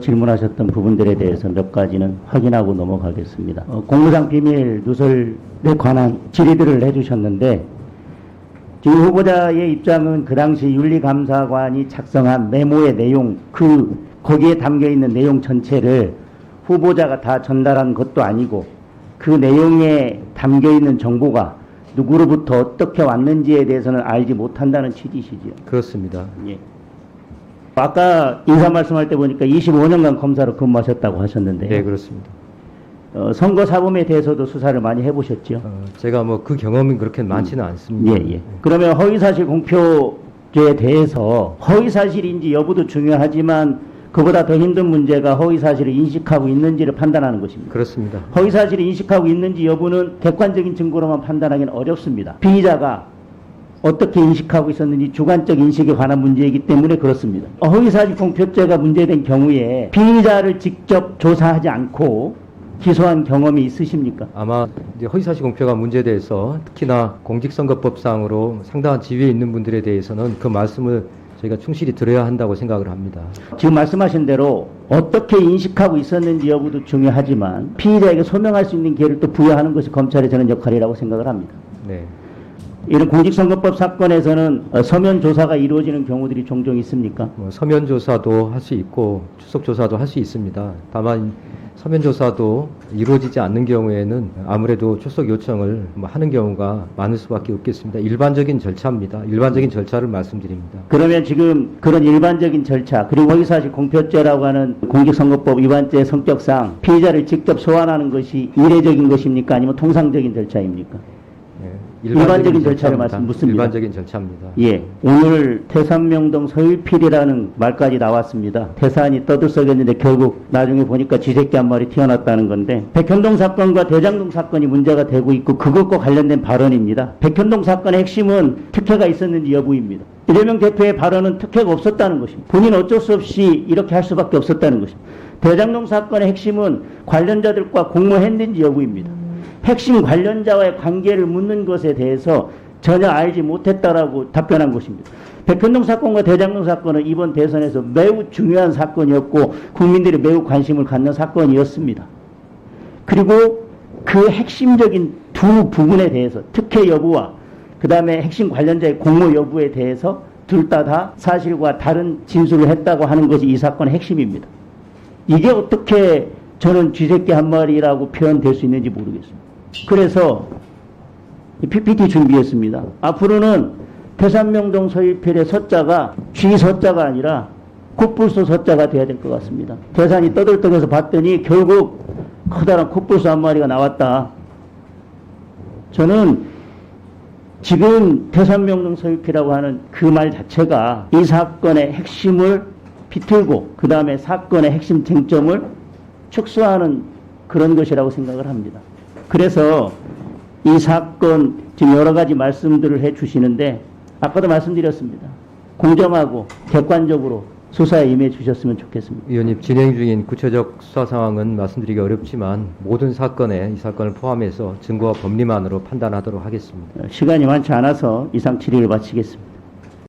질문하셨던 부분들에 대해서 몇 가지는 확인하고 넘어가겠습니다. 공무상 비밀 누설에 관한 질의들을 해주셨는데, 지금 후보자의 입장은 그 당시 윤리감사관이 작성한 메모의 내용, 거기에 담겨있는 내용 전체를 후보자가 다 전달한 것도 아니고 그 내용에 담겨있는 정보가 누구로부터 어떻게 왔는지에 대해서는 알지 못한다는 취지시죠. 그렇습니다. 예. 아까 인사 말씀할 때 보니까 25년간 검사로 근무하셨다고 하셨는데, 네, 그렇습니다. 선거 사범에 대해서도 수사를 많이 해보셨죠? 제가 뭐 그 경험이 그렇게 많지는 않습니다. 예, 예. 그러면 허위사실 공표죄에 대해서 허위사실인지 여부도 중요하지만 그보다 더 힘든 문제가 허위사실을 인식하고 있는지를 판단하는 것입니다. 그렇습니다. 허위사실을 인식하고 있는지 여부는 객관적인 증거로만 판단하기는 어렵습니다. 피의자가 어떻게 인식하고 있었는지 주관적 인식에 관한 문제이기 때문에 그렇습니다. 허위사실 공표죄가 문제된 경우에 피의자를 직접 조사하지 않고 기소한 경험이 있으십니까? 아마 이제 허위사실 공표가 문제에 대해서 특히나 공직선거법상으로 상당한 지위에 있는 분들에 대해서는 그 말씀을 저희가 충실히 들어야 한다고 생각을 합니다. 지금 말씀하신 대로 어떻게 인식하고 있었는지 여부도 중요하지만 피의자에게 소명할 수 있는 기회를 또 부여하는 것이 검찰의 저는 역할이라고 생각을 합니다. 네. 이런 공직선거법 사건에서는 서면 조사가 이루어지는 경우들이 종종 있습니까? 서면 조사도 할 수 있고 출석 조사도 할 수 있습니다. 다만 서면 조사도 이루어지지 않는 경우에는 아무래도 출석 요청을 하는 경우가 많을 수밖에 없겠습니다. 일반적인 절차입니다. 일반적인 절차를 말씀드립니다. 그러면 지금 그런 일반적인 절차, 그리고 허위사실 공표죄라고 하는 공직선거법 위반죄 성격상 피의자를 직접 소환하는 것이 이례적인 것입니까? 아니면 통상적인 절차입니까? 일반적인 절차를 묻습니다. 일반적인 절차입니다. 예. 오늘 태산명동 서일필이라는 말까지 나왔습니다. 태산이 떠들썩였는데 결국 나중에 보니까 쥐새끼 한 마리 튀어났다는 건데, 백현동 사건과 대장동 사건이 문제가 되고 있고 그것과 관련된 발언입니다. 백현동 사건의 핵심은 특혜가 있었는지 여부입니다. 이재명 대표의 발언은 특혜가 없었다는 것입니다. 본인 어쩔 수 없이 이렇게 할 수밖에 없었다는 것입니다. 대장동 사건의 핵심은 관련자들과 공모했는지 여부입니다. 핵심 관련자와의 관계를 묻는 것에 대해서 전혀 알지 못했다라고 답변한 것입니다. 백현동 사건과 대장동 사건은 이번 대선에서 매우 중요한 사건이었고 국민들이 매우 관심을 갖는 사건이었습니다. 그리고 그 핵심적인 두 부분에 대해서 특혜 여부와 그 다음에 핵심 관련자의 공모 여부에 대해서 둘 다 사실과 다른 진술을 했다고 하는 것이 이 사건의 핵심입니다. 이게 어떻게 저는 쥐새끼 한 마리라고 표현될 수 있는지 모르겠습니다. 그래서 PPT 준비했습니다. 앞으로는 태산명동 서일필의 서자가 쥐서자가 아니라 콧불소 서자가 돼야 될 것 같습니다. 태산이 떠들떠들해서 봤더니 결국 커다란 콧불소 한 마리가 나왔다. 저는 지금 태산명동 서일필이라고 하는 그 말 자체가 이 사건의 핵심을 비틀고 그 다음에 사건의 핵심 쟁점을 축소하는 그런 것이라고 생각을 합니다. 그래서 이 사건 지금 여러 가지 말씀들을 해 주시는데 아까도 말씀드렸습니다. 공정하고 객관적으로 수사에 임해 주셨으면 좋겠습니다. 의원님, 진행 중인 구체적 수사 상황은 말씀드리기 어렵지만 모든 사건에 이 사건을 포함해서 증거와 법리만으로 판단하도록 하겠습니다. 시간이 많지 않아서 이상 질의를 마치겠습니다.